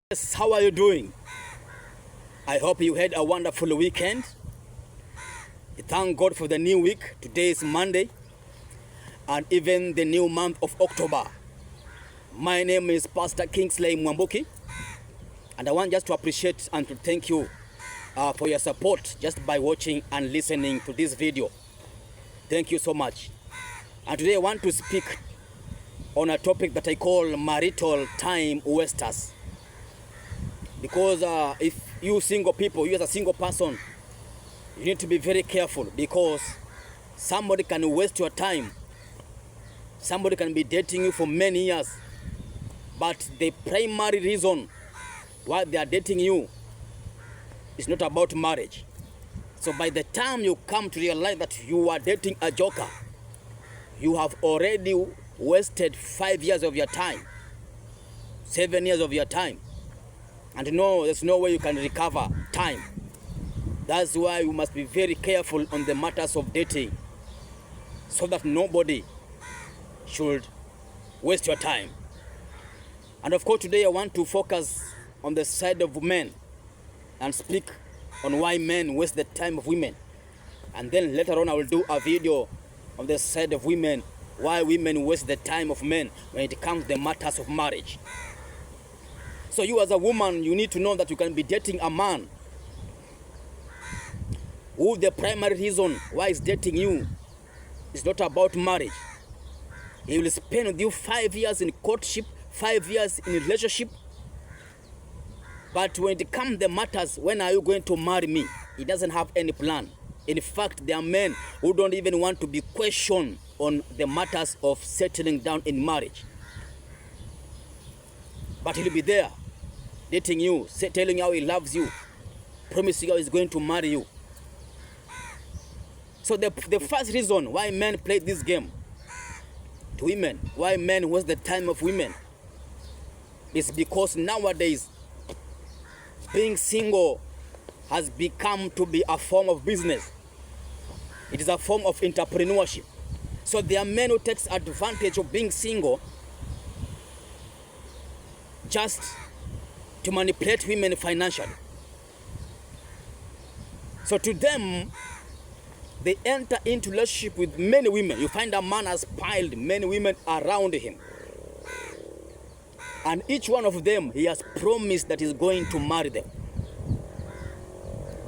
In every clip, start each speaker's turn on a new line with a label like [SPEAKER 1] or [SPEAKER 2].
[SPEAKER 1] Yes, how are you doing? I hope you had a wonderful weekend. Thank God for the new week. Today is Monday and even the new month of October. My name is Pastor Kingsley Mwambuki, and I want just to appreciate and to thank you for your support just by watching and listening to this video. Thank you so much. And today I want to speak on a topic that I call marital time wasters. Because if you single people, you as a single person, you need to be very careful, because somebody can waste your time. Somebody can be dating you for many years, but the primary reason why they are dating you is not about marriage. So by the time you come to realize that you are dating a joker, you have already wasted 5 years of your time, 7 years of your time. And no, there's no way you can recover time. That's why you must be very careful on the matters of dating, so that nobody should waste your time. And of course, today I want to focus on the side of men and speak on why men waste the time of women. And then later on I will do a video on the side of women, why women waste the time of men when it comes to the matters of marriage. So you as a woman, you need to know that you can be dating a man who the primary reason why he's dating you is not about marriage. He will spend with you 5 years in courtship, 5 years in relationship. But when it comes to the matters, when are you going to marry me? He doesn't have any plan. In fact, there are men who don't even want to be questioned on the matters of settling down in marriage. But he'll be there, dating you, telling you how he loves you, promising how he's going to marry you. So the first reason why men play this game to women, why men waste the time of women, is because nowadays being single has become to be a form of business. It is a form of entrepreneurship. So there are men who takes advantage of being single just to manipulate women financially. So to them, they enter into relationship with many women. You find a man has piled many women around him, and each one of them, he has promised that he's going to marry them.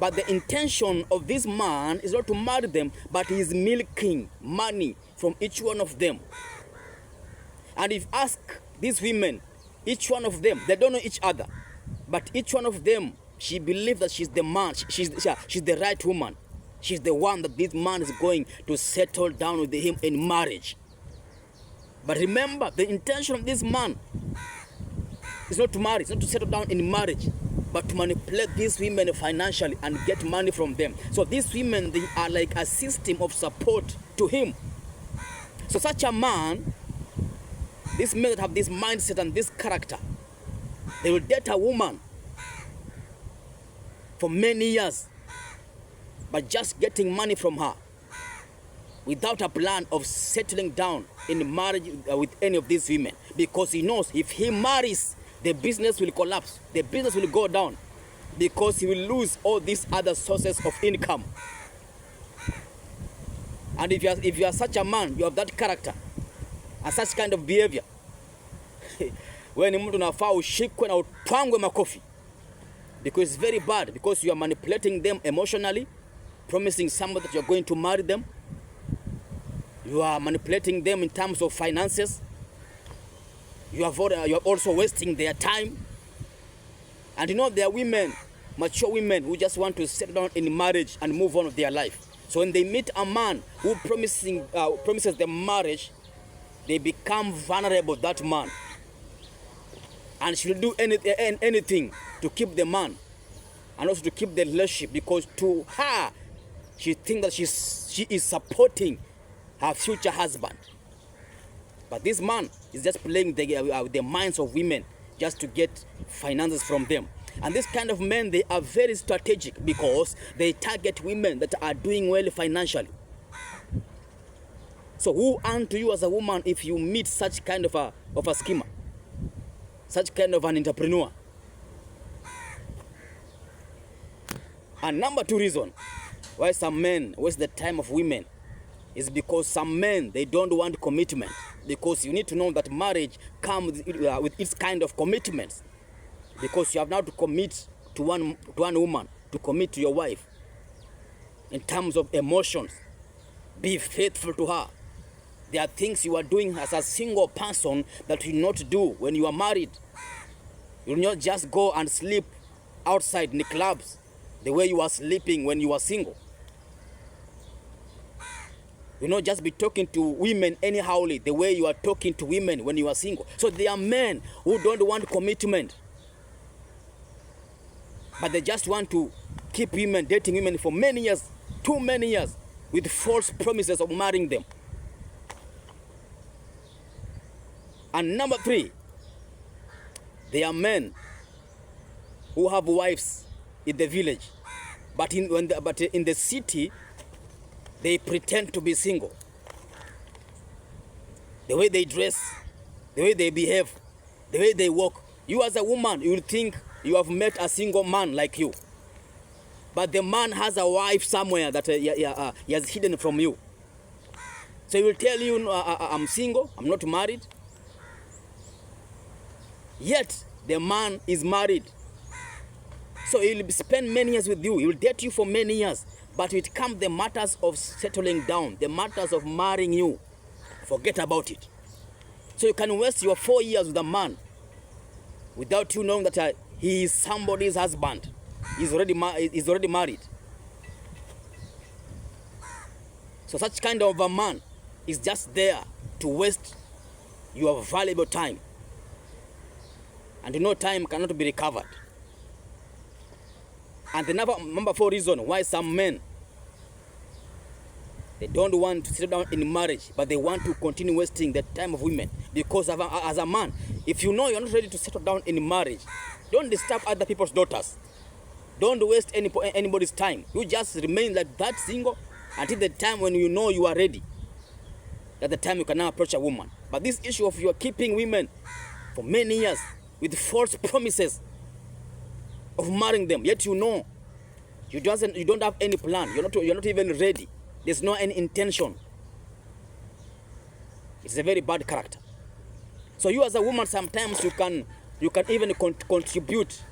[SPEAKER 1] But the intention of this man is not to marry them, but he is milking money from each one of them. And if you ask these women, each one of them, they don't know each other, but each one of them, she believes that she's the man, she's the right woman. She's the one that this man is going to settle down with him in marriage. But remember, the intention of this man is not to marry, it's not to settle down in marriage, but to manipulate these women financially and get money from them. So these women, they are like a system of support to him. So such a man, these men that have this mindset and this character, they will date a woman for many years, but just getting money from her without a plan of settling down in marriage with any of these women, because he knows if he marries, the business will collapse, the business will go down, because he will lose all these other sources of income. And if you are such a man, you have that character and such kind of behavior, when mtu unafaa ushikwe na utwangwe makofi, because it's very bad, because you are manipulating them emotionally, promising somebody that you're going to marry them. You are manipulating them in terms of finances. You are also wasting their time. And you know, there are women, mature women, who just want to settle down in marriage and move on with their life. So when they meet a man who promises them marriage, they become vulnerable to that man. And she will do anything to keep the man and also to keep the relationship, because to her, she thinks that she is supporting her future husband. But this man is just playing the minds of women just to get finances from them. And this kind of men, they are very strategic, because they target women that are doing well financially. So who unto you as a woman if you meet such kind of a schemer, such kind of an entrepreneur? And number 2 reason why some men waste the time of women is because some men, they don't want commitment. Because you need to know that marriage comes with its kind of commitments. Because you have now to commit to one woman, to commit to your wife in terms of emotions. Be faithful to her. There are things you are doing as a single person that you will not do when you are married. You will not just go and sleep outside in the clubs the way you are sleeping when you are single. You will not just be talking to women anyhowly the way you are talking to women when you are single. So there are men who don't want commitment, but they just want to keep women, dating women for many years, too many years, with false promises of marrying them. And number 3, there are men who have wives in the village, but in the city, they pretend to be single. The way they dress, the way they behave, the way they walk. You as a woman, you will think you have met a single man like you. But the man has a wife somewhere that he has hidden from you. So he will tell you, I'm single, I'm not married. Yet, the man is married. So he will spend many years with you. He will date you for many years. But when it comes the matters of settling down, the matters of marrying you, forget about it. So you can waste your 4 years with a man without you knowing that he is somebody's husband. He's already married. So such kind of a man is just there to waste your valuable time. And you know time cannot be recovered. And the number 4 reason why some men, they don't want to settle down in marriage, but they want to continue wasting the time of women. Because as a man, if you know you're not ready to settle down in marriage, don't disturb other people's daughters. Don't waste anybody's time. You just remain like that single until the time when you know you are ready. At the time you can now approach a woman. But this issue of you are keeping women for many years with false promises of marrying them, yet you know you don't have any plan. You're not even ready. There's no any intention. It's a very bad character. So you as a woman, sometimes you can even contribute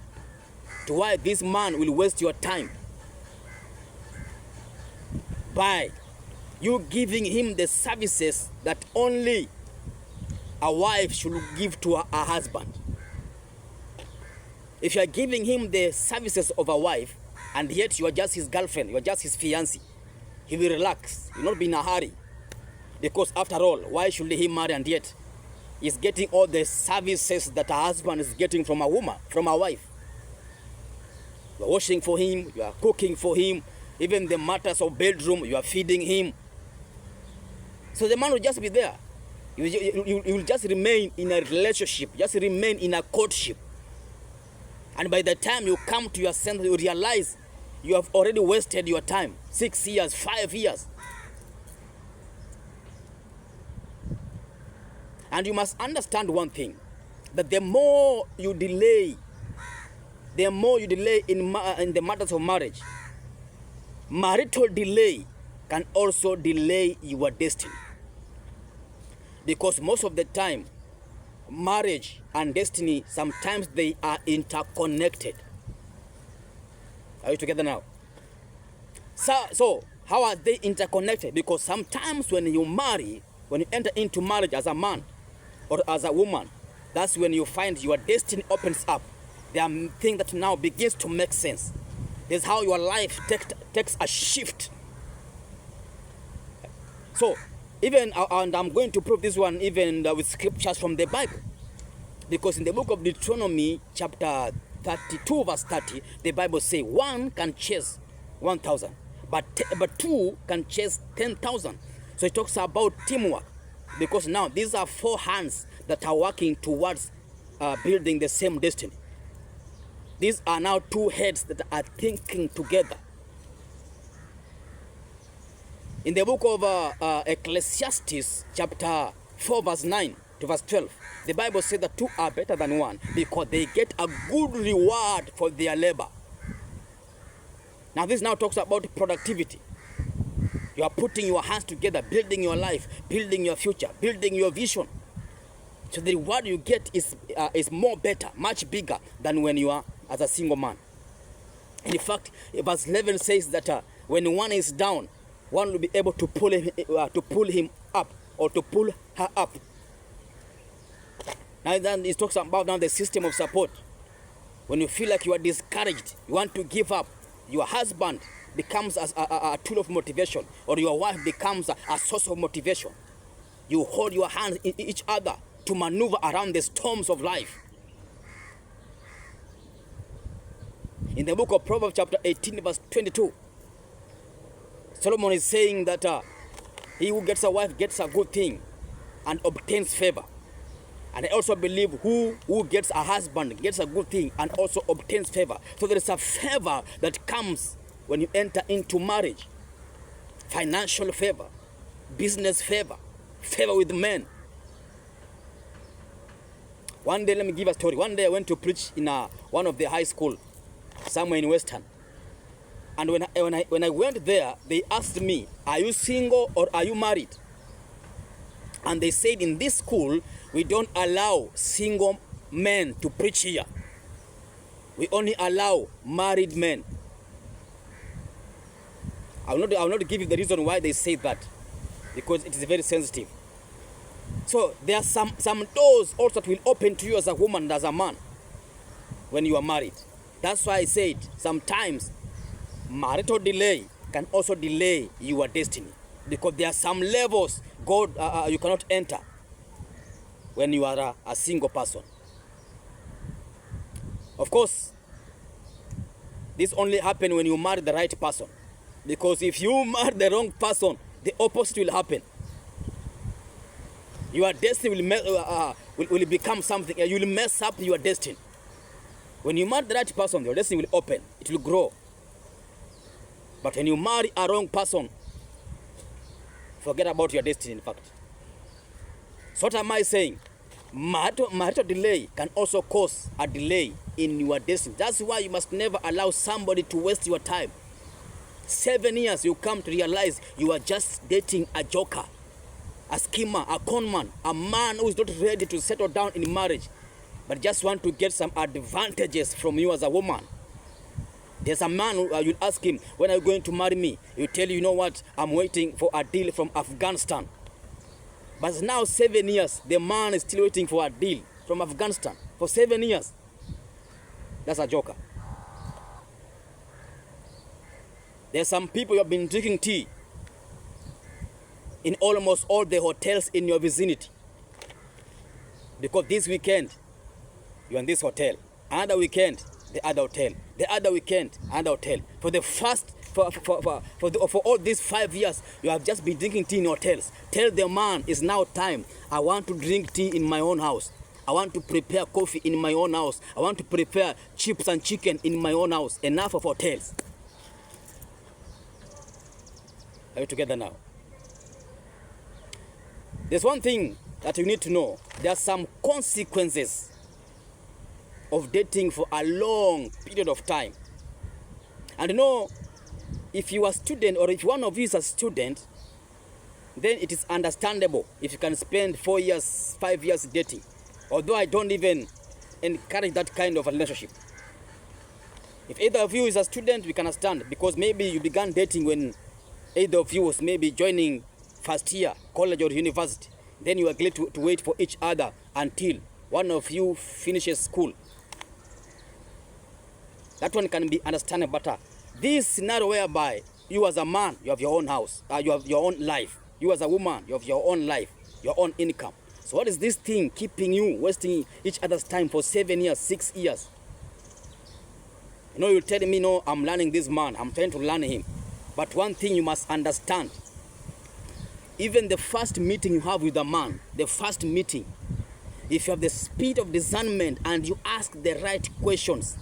[SPEAKER 1] to why this man will waste your time by you giving him the services that only a wife should give to her husband. If you are giving him the services of a wife, and yet you are just his girlfriend, you are just his fiancé, he will relax. He will not be in a hurry. Because after all, why should he marry and yet he's getting all the services that a husband is getting from a woman, from a wife? You are washing for him, you are cooking for him, even the matters of bedroom, you are feeding him. So the man will just be there. You will just remain in a relationship, just remain in a courtship. And by the time you come to your senses, you realize you have already wasted your time. 6 years, 5 years. And you must understand one thing, that the more you delay in the matters of marriage, marital delay can also delay your destiny. Because most of the time, marriage and destiny, sometimes they are interconnected. Are you together now? So how are they interconnected? Because sometimes when you marry, when you enter into marriage as a man or as a woman, that's when you find your destiny opens up. There are things that now begins to make sense. This is how your life takes a shift. So even, and I'm going to prove this one even with scriptures from the Bible. Because in the book of Deuteronomy, chapter 32, verse 30, the Bible says, one can chase 1,000, but two can chase 10,000. So it talks about teamwork. Because now these are 4 hands that are working towards building the same destiny. These are now 2 heads that are thinking together. In the book of Ecclesiastes, chapter 4, verse 9 to verse 12, the Bible says that 2 are better than 1 because they get a good reward for their labor. Now this now talks about productivity. You are putting your hands together, building your life, building your future, building your vision. So the reward you get is more better, much bigger than when you are as a single man. In fact, verse 11 says that when one is down, one will be able to pull him up or to pull her up. Now then it talks about now the system of support. When you feel like you are discouraged, you want to give up, your husband becomes a tool of motivation, or your wife becomes a source of motivation. You hold your hands in each other to maneuver around the storms of life. In the book of Proverbs chapter 18 verse 22, Solomon is saying that he who gets a wife gets a good thing and obtains favor. And I also believe who gets a husband gets a good thing and also obtains favor. So there is a favor that comes when you enter into marriage. Financial favor, business favor, favor with men. One day, let me give a story. One day I went to preach in one of the high school somewhere in Western. And when I went there, they asked me, are you single or are you married? And they said, in this school, we don't allow single men to preach here. We only allow married men. I will not give you the reason why they say that, because it is very sensitive. So there are some doors also that will open to you as a woman and as a man when you are married. That's why I said sometimes marital delay can also delay your destiny, because there are some levels God you cannot enter when you are a single person. Of course, this only happens when you marry the right person, because if you marry the wrong person, the opposite will happen. Your destiny will become something. You will mess up your destiny. When you marry the right person, your destiny will open. It will grow. But when you marry a wrong person, forget about your destiny, in fact. So what am I saying? Marital delay can also cause a delay in your destiny. That's why you must never allow somebody to waste your time. 7 years, you come to realize you are just dating a joker, a schemer, a conman, a man who is not ready to settle down in marriage, but just want to get some advantages from you as a woman. There's a man who you'll ask him, when are you going to marry me? He'll tell you, you know what, I'm waiting for a deal from Afghanistan. But now 7 years, the man is still waiting for a deal from Afghanistan. For 7 years. That's a joker. There's some people who have been drinking tea in almost all the hotels in your vicinity, because this weekend you're in this hotel, another weekend the other hotel, the other weekend another hotel. For the first for all these 5 years, you have just been drinking tea in hotels. Tell the man, it's now time. I want to drink tea in my own house. I want to prepare coffee in my own house. I want to prepare chips and chicken in my own house. Enough of hotels. Are you together now? There's one thing that you need to know. There are some consequences of dating for a long period of time. And you know, if you are a student, or if one of you is a student, then it is understandable if you can spend 4 years, 5 years dating. Although I don't even encourage that kind of a relationship. If either of you is a student, we can understand, because maybe you began dating when either of you was maybe joining first year, college or university. Then you agree to wait for each other until one of you finishes school. That one can be understandable better. This scenario whereby you as a man, you have your own house, you have your own life. You as a woman, you have your own life, your own income. So what is this thing keeping you wasting each other's time for 7 years, 6 years? You know, you're telling me, no, I'm learning this man, I'm trying to learn him. But one thing you must understand, even the first meeting you have with a man, the first meeting, if you have the spirit of discernment and you ask the right questions,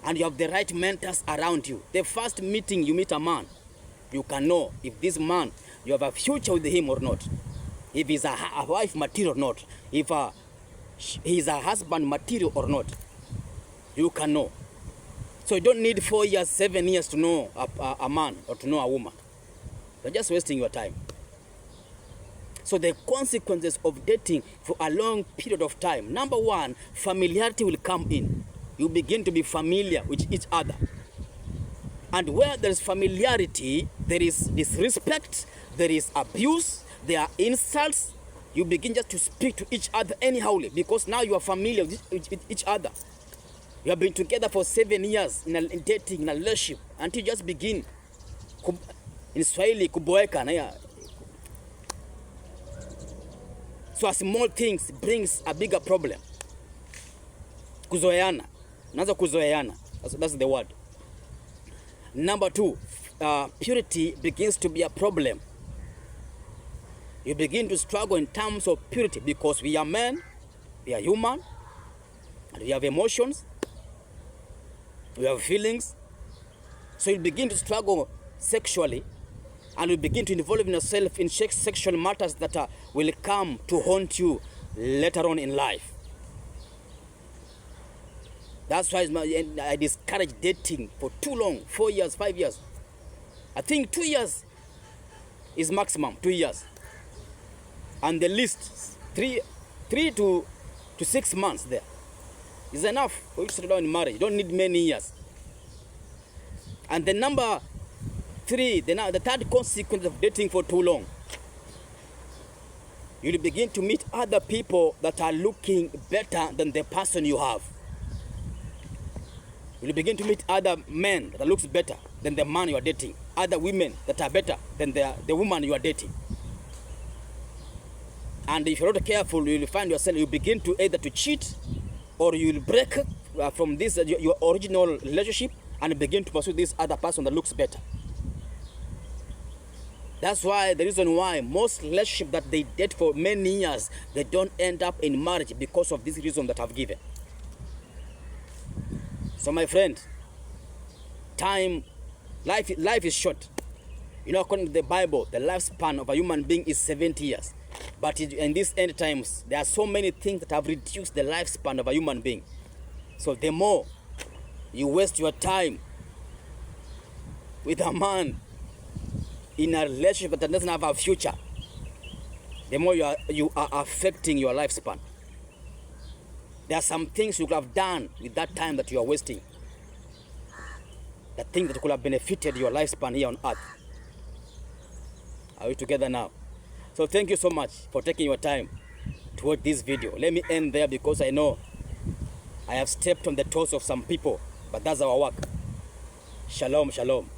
[SPEAKER 1] and you have the right mentors around you, the first meeting you meet a man, you can know if this man, you have a future with him or not. If he's a wife material or not. If he's a husband material or not. You can know. So you don't need 4 years, 7 years to know a man or to know a woman. You're just wasting your time. So the consequences of dating for a long period of time. Number one, familiarity will come in. You begin to be familiar with each other. And where there is familiarity, there is disrespect, there is abuse, there are insults. You begin just to speak to each other anyhowly because now you are familiar with each other. You have been together for 7 years in dating, in a relationship, until you just begin in Swahili kuboeka. So a small things brings a bigger problem. Kuzoeana. Naanza kuzoeana. That's the word. Number two, purity begins to be a problem. You begin to struggle in terms of purity because we are men, we are human, and we have emotions, we have feelings. So you begin to struggle sexually, and you begin to involve yourself in sexual matters that will come to haunt you later on in life. That's why I discourage dating for too long, 4 years, 5 years. I think 2 years is maximum, 2 years. And the least, 3 to 6 months there is enough for you to settle down in marriage. You don't need many years. And the number 3, the third consequence of dating for too long, you'll begin to meet other people that are looking better than the person you have. You'll begin to meet other men that looks better than the man you are dating. Other women that are better than the woman you are dating. And if you're not careful, you'll find yourself, you begin to either to cheat or you'll break from this your original relationship and begin to pursue this other person that looks better. That's why the reason why most relationships that they date for many years, they don't end up in marriage because of this reason that I've given. So my friend, life is short. You know, according to the Bible, the lifespan of a human being is 70 years. But in these end times, there are so many things that have reduced the lifespan of a human being. So the more you waste your time with a man in a relationship that doesn't have a future, the more you are affecting your lifespan. There are some things you could have done with that time that you are wasting. The things that could have benefited your lifespan here on earth. Are we together now? So thank you so much for taking your time to watch this video. Let me end there because I know I have stepped on the toes of some people, but that's our work. Shalom, shalom.